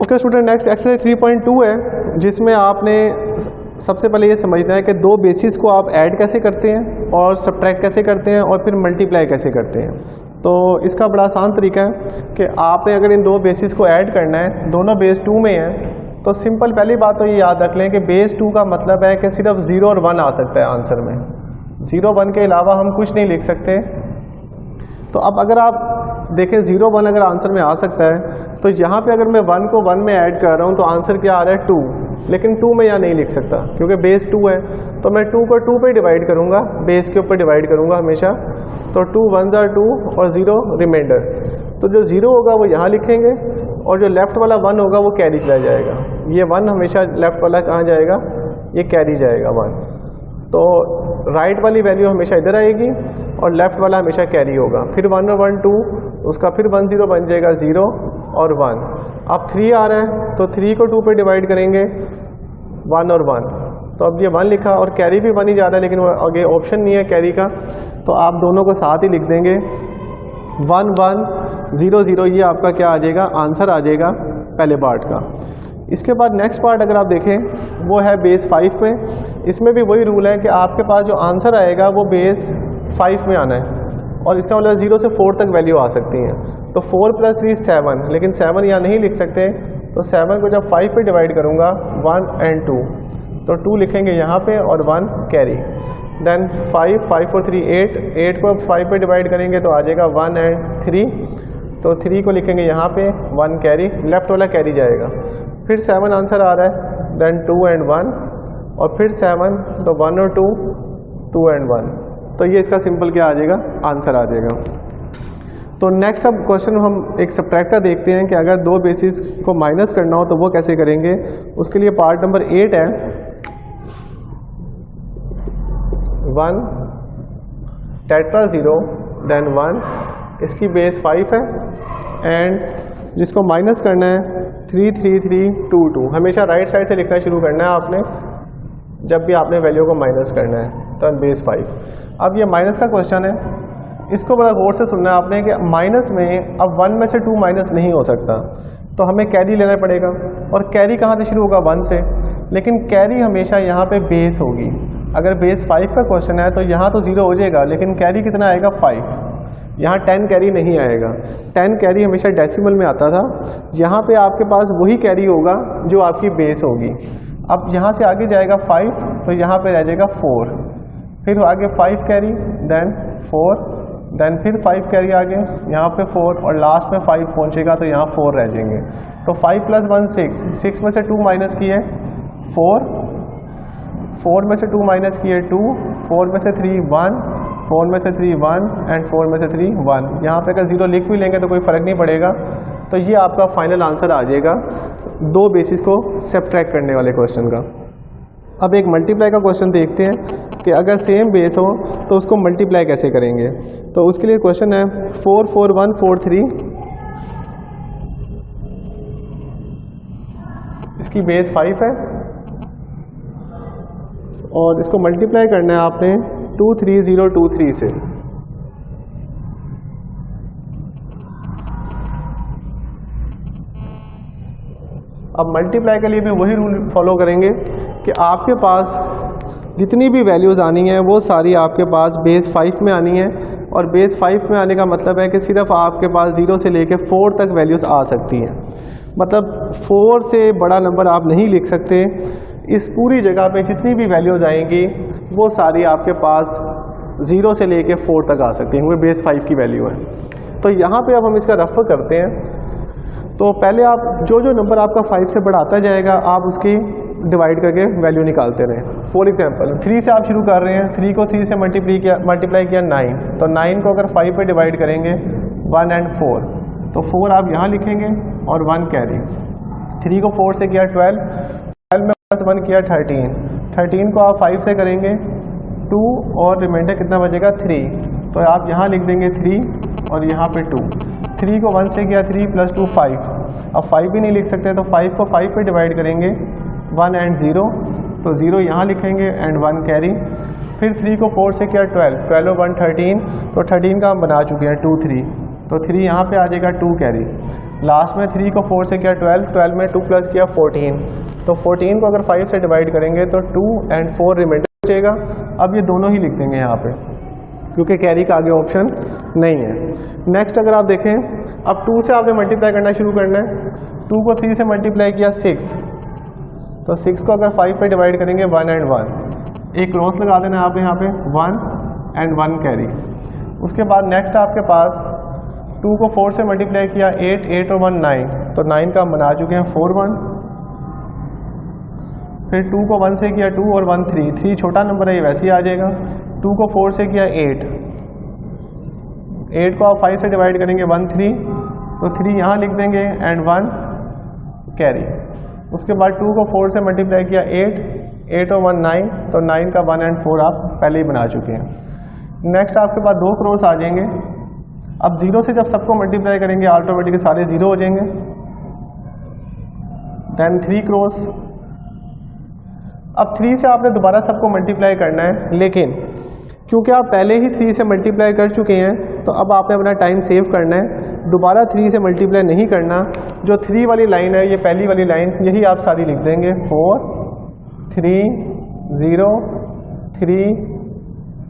Okay student, next exercise 3.2 है, जिसमें आपने सबसे पहले ये समझना है कि दो बेसिस को आप ऐड कैसे करते हैं और सब्ट्रैक्ट कैसे करते हैं और फिर मल्टीप्लाई कैसे करते हैं। तो इसका बड़ा आसान तरीका है कि आपने अगर इन दो बेसिस को ऐड करना है, दोनों बेस 2 में हैं, तो सिंपल पहली बात तो ये याद रख लें कि बेस 2 का मतलब है कि सिर्फ 0 और 1 आ सकता है आंसर में। 0 1 के अलावा हम कुछ नहीं लिख सकते। तो अब अगर आप देखें 0 1 अगर आंसर में आ सकता है, तो यहाँ पे अगर मैं 1 को 1 में ऐड कर रहा हूँ तो आंसर क्या आ रहा है 2, लेकिन 2 में यहाँ नहीं लिख सकता क्योंकि बेस 2 है। तो मैं 2 को 2 पे डिवाइड करूँगा, बेस के ऊपर डिवाइड करूँगा हमेशा। तो 2 1s are 2 और 0 रिमाइंडर। तो जो 0 होगा वो यहाँ लिखेंगे और जो लेफ्ट वाला 1 होगा वो कैरी चला जाएगा। ये 1 हमेशा लेफ्ट वाला कहाँ जाएगा, ये कैरी जाएगा 1। तो राइट वाली वैल्यू हमेशा इधर आएगी और लेफ्ट वाला हमेशा कैरी होगा। फिर 1 और 1 2, उसका फिर 1 0 बन जाएगा 0 और 1। अब 3 आ रहा है तो 3 को 2 पे डिवाइड करेंगे, 1 और 1। तो अब ये 1 लिखा और कैरी भी 1 ही जा रहा है, लेकिन वो आगे ऑप्शन नहीं है कैरी का, तो आप दोनों को साथ ही लिख देंगे 1 1 0 0। ये आपका क्या आ जाएगा, आंसर आ जाएगा पहले पार्ट का। इसके बाद नेक्स्ट पार्ट अगर आप देखें वो है बेस 5 में। इसमें भी वही रूल है कि आपके पास जो आंसर आएगा वो बेस 5 में आना है और इसका मतलब 0 से 4 तक वैल्यू आ सकती हैं। तो 4 + 3 7, लेकिन 7 यहाँ नहीं लिख सकते। तो 7 को जब 5 पे डिवाइड करूँगा 1 और 2, तो 2 लिखेंगे यहाँ पे और 1 कैरी। देन 5 5 और 3 8, 8 को 5 पे डिवाइड करेंगे तो आ जाएगा 1 और 3। तो 3 को लिखेंगे यहाँ पे 1 कैरी, लेफ्ट वाला कैरी जाएगा। फिर 7 आंसर आ रहा है, देन 2 और 1 और फिर 7, तो 1 और 2 2 और 1। तो ये इसका सिंपल क्या आ जाएगा, आंसर आ जाएगा। तो नेक्स्ट अब क्वेश्चन हम एक सब्ट्रैक्ट का देखते हैं कि अगर दो बेसिस को माइनस करना हो तो वो कैसे करेंगे। उसके लिए पार्ट नंबर 8 है। 1 टेट्रा 0 देन 1, इसकी बेस 5 है एंड जिसको माइनस करना है 3 3 3 2 2। हमेशा राइट साइड से लिखना शुरू करना है आपने जब भी आपने वैल्यू को माइनस करना है, तो बेस 5। अब ये माइनस का क्वेश्चन है, इसको बड़ा गौर से सुनना है आपने कि माइनस में अब 1 में से 2 माइनस नहीं हो सकता, तो हमें कैरी लेना पड़ेगा। और कैरी कहाँ से शुरू होगा, 1 से, लेकिन कैरी हमेशा यहाँ पे बेस होगी। अगर बेस 5 का क्वेश्चन है तो यहाँ तो 0 हो जाएगा, लेकिन कैरी कितना आएगा 5। यहाँ 10 कैरी नहीं आएगा। 10 कैरी हमेशा डेसिमल में आता था। यहाँ पे आपके पास वही कैरी होगा जो आपकी बेस होगी। अब यहाँ से आगे जाएगा 5, तो यहाँ पे रह जाएगा 4, फिर आगे 5 कैरी, देन 4, देन फिर 5 कैरी आगे, यहाँ पे 4 और लास्ट में 5 पहुँचेगा तो यहाँ 4 रह जाएंगे। तो 5 + 1 6, 6 में से 2 माइनस किए 4, 4 में से 2 माइनस किए 2, 4 में से 3 1, 4 में से 3 1 एंड 4 में से 3 1। यहाँ पे अगर 0 लिख भी लेंगे तो कोई फ़र्क नहीं पड़ेगा। तो ये आपका फाइनल आंसर आ जाएगा दो बेसिस को सब्ट्रैक्ट करने वाले क्वेश्चन का। अब एक मल्टीप्लाई का क्वेश्चन देखते हैं कि अगर सेम बेस हो तो उसको मल्टीप्लाई कैसे करेंगे। तो उसके लिए क्वेश्चन है 4 4 1 4 3, इसकी बेस 5 है और इसको मल्टीप्लाई करना है आपने 2 3 0 2 3 से। अब मल्टीप्लाई के लिए भी वही रूल फॉलो करेंगे कि आपके पास जितनी भी वैल्यूज़ आनी है वो सारी आपके पास बेस 5 में आनी है। और बेस 5 में आने का मतलब है कि सिर्फ आपके पास 0 से लेके 4 तक वैल्यूज़ आ सकती हैं। मतलब 4 से बड़ा नंबर आप नहीं लिख सकते। इस पूरी जगह पे जितनी भी वैल्यूज़ आएंगी वो सारी आपके पास 0 से लेके 4 तक आ सकती हैं, वो बेस 5 की वैल्यू है। तो यहाँ पे अब हम इसका रफ करते हैं। तो पहले आप जो जो नंबर आपका 5 से बढ़ाता जाएगा आप उसकी डिवाइड करके वैल्यू निकालते रहें। फॉर एग्जांपल 3 से आप शुरू कर रहे हैं, 3 को 3 से मल्टीप्लाई किया 9, तो 9 को अगर 5 पे डिवाइड करेंगे 1 और 4, तो 4 आप यहाँ लिखेंगे और 1 कैरी। 3 को 4 से किया 12, 12 में +1 किया 13, 13 को आप 5 से करेंगे 2 और रिमाइंडर कितना बचेगा 3, तो आप यहाँ लिख देंगे 3 और यहाँ पे 2। 3 को 1 से किया 3 + 2 5, अब 5 भी नहीं लिख सकते तो 5 को 5 पे डिवाइड करेंगे 1 और 0, तो 0 यहाँ लिखेंगे एंड 1 कैरी। फिर 3 को 4 से किया 12, 12 और 1 13, तो 13 का हम बना चुके हैं 2 3, तो 3 यहाँ पे आ जाएगा 2 कैरी। लास्ट में 3 को 4 से किया 12, 12 में 2 प्लस किया 14, तो 14 को अगर 5 से डिवाइड करेंगे तो 2 and 4 रिमाइंडर बचेगा। अब ये दोनों ही लिख देंगे यहाँ पे क्योंकि कैरी का आगे ऑप्शन नहीं है। नेक्स्ट अगर आप देखें, अब 2 से आपने मल्टीप्लाई करना शुरू करना है। 2 को 3 से मल्टीप्लाई किया 6, तो 6 को अगर 5 पे डिवाइड करेंगे 1 and 1, एक क्रॉस लगा देना है आप यहाँ पे 1 and 1 कैरी। उसके बाद नेक्स्ट आपके पास 2 को 4 से मल्टीप्लाई किया 8, 8 और 1 9, तो 9 का हम बना चुके हैं 4 1। फिर 2 को 1 से किया 2 और 1 3, 3 छोटा नंबर है ये वैसे ही आ जाएगा। 2 को 4 से किया 8, 8 को आप 5 से डिवाइड करेंगे 1 3, तो 3 यहाँ लिख देंगे एंड 1 कैरी। उसके बाद 2 को 4 से मल्टीप्लाई किया 8, 8 और 1 9, तो 9 का 1 and 4 आप पहले ही बना चुके हैं। नेक्स्ट आपके पास 2 क्रॉस आ जाएंगे। अब 0 से जब सबको मल्टीप्लाई करेंगे ऑटोमेटिकली सारे 0 हो जाएंगे। Then 3 cross. अब 3 से आपने दोबारा सबको मल्टीप्लाई करना है, लेकिन क्योंकि आप पहले ही 3 से मल्टीप्लाई कर चुके हैं तो अब आपने अपना टाइम सेव करना है, दोबारा 3 से मल्टीप्लाई नहीं करना। जो 3 वाली लाइन है, ये पहली वाली लाइन, यही आप सारी लिख देंगे 4 3 0 3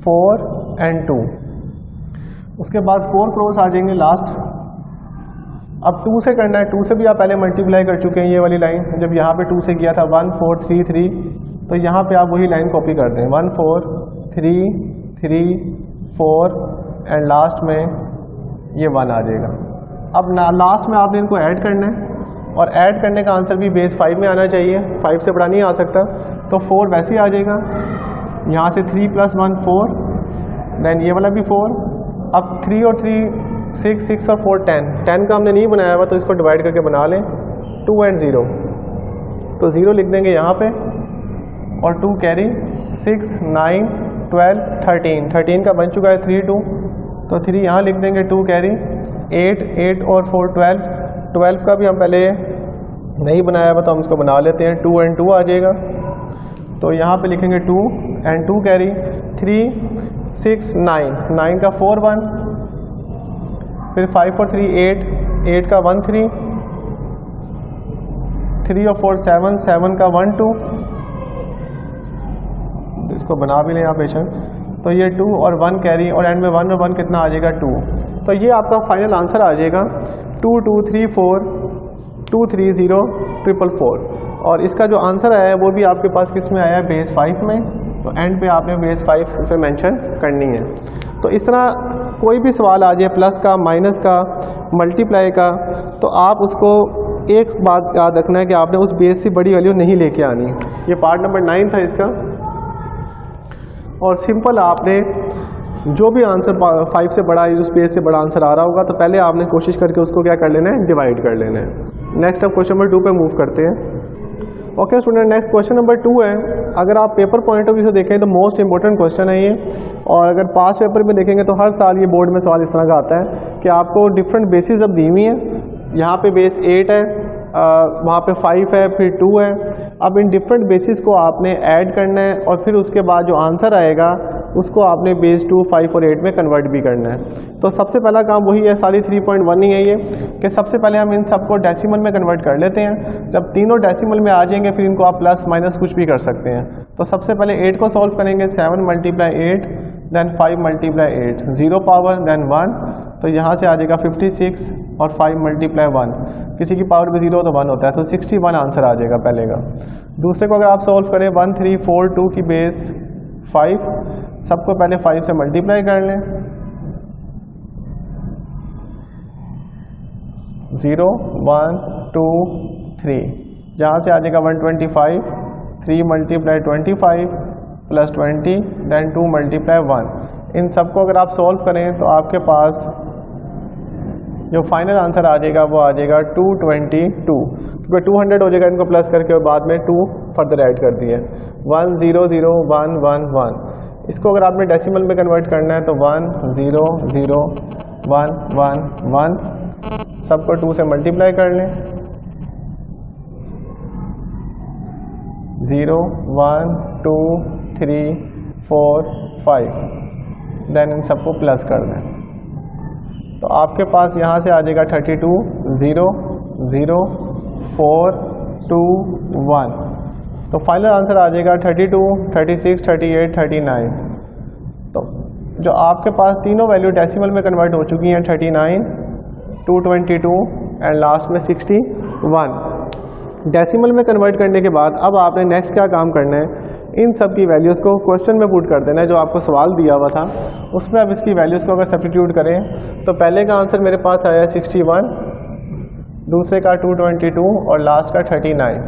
4 and 2। उसके बाद 4 क्रॉस आ जाएंगे लास्ट। अब 2 से करना है, 2 से भी आप पहले मल्टीप्लाई कर चुके हैं ये वाली लाइन, जब यहाँ पे 2 से किया था 1 4 3 3, तो यहाँ पे आप वही लाइन कॉपी कर दें 1 4 3 3 4 एंड लास्ट में ये 1 आ जाएगा। अब लास्ट में आपने इनको ऐड करना है, और ऐड करने का आंसर भी बेस 5 में आना चाहिए, 5 से बड़ा नहीं आ सकता, तो 4 वैसे ही आ जाएगा। यहाँ से 3 + 1 4, देन ये वाला भी 4। अब 3 और 3 6, 6 और 4 10, 10 का हमने नहीं बनाया हुआ तो इसको डिवाइड करके बना लें 2 and 0, तो 0 लिख देंगे यहाँ पे और 2 कैरी। 6 9 12 13, 13 का बन चुका है 3 2, तो 3 यहाँ लिख देंगे 2 कैरी। 8 8 और 4 12, 12 का भी हम पहले नहीं बनाया हुआ तो हम इसको बना लेते हैं, 2 and 2 आ जाएगा, तो यहाँ पे लिखेंगे 2 and 2 कैरी। 3 6 9, 9 का 4 1, फिर 5 और 3 8, 8 का 1 3, 3 और 4 7, 7 का 1 2, इसको बना भी लें आप बेशक, तो ये 2 और 1 कैरी, और एंड में 1 और 1 कितना आ जाएगा 2, तो ये आपका फाइनल आंसर आ जाएगा 2 2 3 4 2 3 0 4 4। और इसका जो आंसर आया है वो भी आपके पास किस में आया है, बेस 5 में, तो एंड पे आपने बेस 5 इसमें मेंशन करनी है। तो इस तरह कोई भी सवाल आ जाए प्लस का, माइनस का, मल्टीप्लाई का, तो आप उसको एक बात याद रखना है कि आपने उस बेस से बड़ी वैल्यू नहीं लेके आनी। ये पार्ट नंबर 9 था इसका, और सिंपल आपने जो भी आंसर 5 से बड़ा है, उस बेस से बड़ा आंसर आ रहा होगा, तो पहले आपने कोशिश करके उसको क्या कर लेना है, डिवाइड कर लेना है। नेक्स्ट अब क्वेश्चन नंबर 2 पे मूव करते हैं। Okay student, next question number 2 है। अगर आप पेपर पॉइंट ऑफ व्यू से देखें तो मोस्ट इंपॉर्टेंट क्वेश्चन है ये, और अगर पास पेपर में देखेंगे तो हर साल ये बोर्ड में सवाल इस तरह का आता है कि आपको डिफरेंट बेसिस अब दी हुई हैं। यहाँ पे बेस 8 है, वहाँ पे 5 है, फिर 2 है। अब इन डिफरेंट बेसिस को आपने ऐड करना है, और फिर उसके बाद जो आंसर आएगा उसको आपने बेस 2 5 और 8 में कन्वर्ट भी करना है। तो सबसे पहला काम वही है, सारी 3.1 ही है ये, कि सबसे पहले हम इन सबको डेसिमल में कन्वर्ट कर लेते हैं। जब तीनों डेसिमल में आ जाएंगे फिर इनको आप प्लस माइनस कुछ भी कर सकते हैं। तो सबसे पहले 8 को सॉल्व करेंगे, 7 × 8, देन 5 × 8, 0 पावर, देन 1, तो यहाँ से आ जाएगा 56, और 5 × 1, किसी की पावर भी 0 तो 1 होता है, तो 61 आंसर आ जाएगा पहले का। दूसरे को अगर आप सॉल्व करें 1 3 4 2 की बेस 5, सबको पहले 5 से मल्टीप्लाई कर लें, 0 1 2 3, जहाँ से आ जाएगा 125, 3 × 25 + 20, देन 2 × 1। इन सबको अगर आप सॉल्व करें तो आपके पास जो फाइनल आंसर आ जाएगा वो आ जाएगा 222, क्योंकि 200 हो जाएगा इनको प्लस करके, और बाद में 2 फर्दर ऐड कर दिए, 1 0 0 1 1 1। इसको अगर आपने डेसिमल में कन्वर्ट करना है तो 1 0 0 1 1 1, सबको 2 से मल्टीप्लाई कर लें, 0 1 2 3 4 5, देन इन सबको प्लस कर दें, तो आपके पास यहाँ से आ जाएगा 32 0 0 4 2 1। तो फाइनल आंसर आ जाएगा 32 36 38 39। तो जो आपके पास तीनों वैल्यू डेसिमल में कन्वर्ट हो चुकी हैं 39 222 एंड लास्ट में 61। डेसिमल में कन्वर्ट करने के बाद अब आपने नेक्स्ट क्या काम करना है, इन सब की वैल्यूज़ को क्वेश्चन में पुट कर देना है। जो आपको सवाल दिया हुआ था उसमें अब इसकी वैल्यूज़ को अगर सब्स्टिट्यूट करें तो पहले का आंसर मेरे पास आया 61, दूसरे का 222 और लास्ट का 39।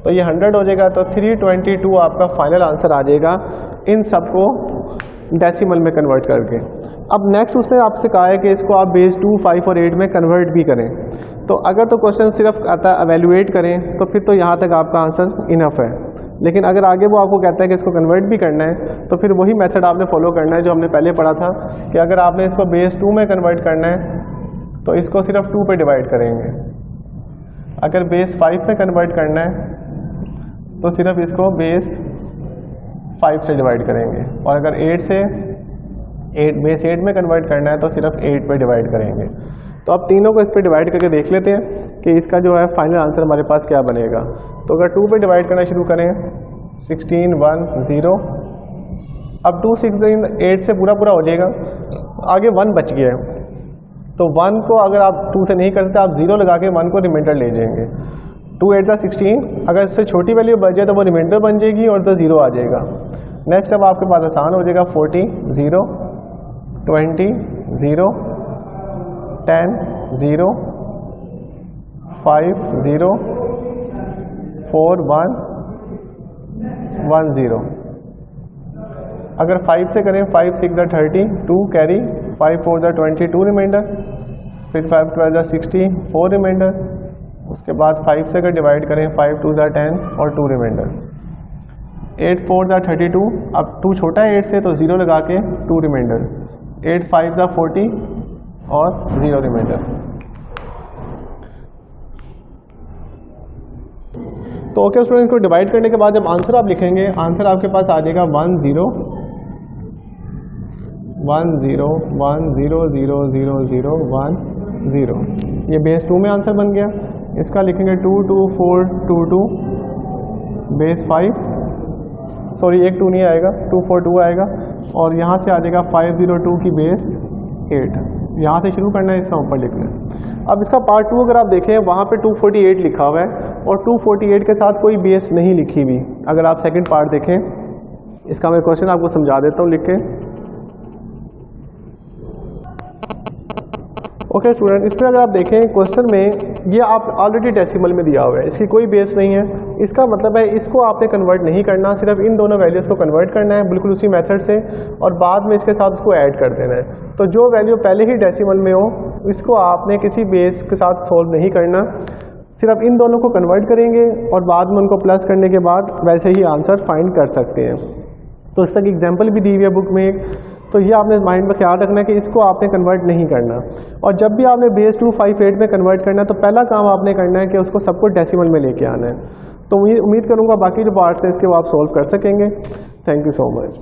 तो ये 100 हो जाएगा। तो 322 आपका फाइनल आंसर आ जाएगा इन सब को डेसिमल में कन्वर्ट करके। अब नेक्स्ट उसने आपसे कहा है कि इसको आप बेस 2, 5 और 8 में कन्वर्ट भी करें। तो अगर तो क्वेश्चन सिर्फ आता है एवेल्युएट करें तो फिर तो यहाँ तक आपका आंसर इनफ है। लेकिन अगर आगे वो आपको कहता है कि इसको कन्वर्ट भी करना है तो फिर वही मेथड आपने फॉलो करना है जो हमने पहले पढ़ा था कि अगर आपने इसको बेस 2 में कन्वर्ट करना है तो इसको सिर्फ 2 पे डिवाइड करेंगे। अगर बेस 5 में कन्वर्ट करना है तो सिर्फ इसको बेस 5 से डिवाइड करेंगे, और अगर 8 से बेस 8 में कन्वर्ट करना है तो सिर्फ 8 पे डिवाइड करेंगे। तो अब तीनों को इस पर डिवाइड करके देख लेते हैं कि इसका जो है फाइनल आंसर हमारे पास क्या बनेगा। तो अगर 2 पे डिवाइड करना शुरू करें 16 1 0। अब 2 16 8 से पूरा हो जाएगा, आगे 1 बच गया है। तो 1 को अगर आप 2 से नहीं करते आप 0 लगा के 1 को रिमाइंडर ले जाएंगे। 2 8 16, अगर इससे छोटी वैल्यू बच जाए तो वो रिमाइंडर बन जाएगी और तो 0 आ जाएगा। नेक्स्ट अब आपके पास आसान हो जाएगा 40 0 20 0 10 0 5 0 4 1 1 0। अगर 5 से करें 5 6 30 2 कैरी 5 4 22 रिमाइंडर, फिर 5 12 60 4 रिमाइंडर। उसके बाद 5 से अगर डिवाइड करें 5 2 10 और 2 रिमाइंडर। 8 4 32। अब 2 छोटा है 8 से तो 0 लगा के 2 रिमाइंडर। 8 5 40 और 0 रिमाइंडर। तो ओके स्टूडेंट्स, को डिवाइड करने के बाद जब आंसर आप लिखेंगे आंसर आपके पास आ जाएगा 1 0 1 0 1 0 0 0 0 1 0। ये बेस 2 में आंसर बन गया। इसका लिखेंगे 2 2 4 2 2 बेस 5, सॉरी एक 2 नहीं आएगा, 2 4 2 आएगा। और यहाँ से आ जाएगा 5 0 2 की बेस 8। यहाँ से शुरू करना है, इसका ऊपर लिखना है। अब इसका पार्ट 2 अगर आप देखें वहाँ पे 248 लिखा हुआ है और 248 के साथ कोई बेस नहीं लिखी हुई। अगर आप सेकंड पार्ट देखें, इसका मैं क्वेश्चन आपको समझा देता हूँ लिख के। ओके स्टूडेंट, इसमें अगर आप देखें क्वेश्चन में ये आप ऑलरेडी डेसिमल में दिया हुआ है, इसकी कोई बेस नहीं है। इसका मतलब है इसको आपने कन्वर्ट नहीं करना, सिर्फ इन दोनों वैल्यूज़ को कन्वर्ट करना है बिल्कुल उसी मेथड से, और बाद में इसके साथ उसको ऐड कर देना है। तो जो वैल्यू पहले ही डेसिमल में हो इसको आपने किसी बेस के साथ सोल्व नहीं करना, सिर्फ इन दोनों को कन्वर्ट करेंगे और बाद में उनको प्लस करने के बाद वैसे ही आंसर फाइंड कर सकते हैं। तो इस तक एग्जाम्पल भी दी हुई है बुक में एक। तो ये आपने माइंड में ख्याल रखना है कि इसको आपने कन्वर्ट नहीं करना। और जब भी आपने बेस 2 5 8 में कन्वर्ट करना है तो पहला काम आपने करना है कि उसको सबको डेसिमल में लेके आना है। तो उम्मीद करूँगा बाकी जो पार्ट्स हैं इसके वो आप सोल्व कर सकेंगे। Thank you so much.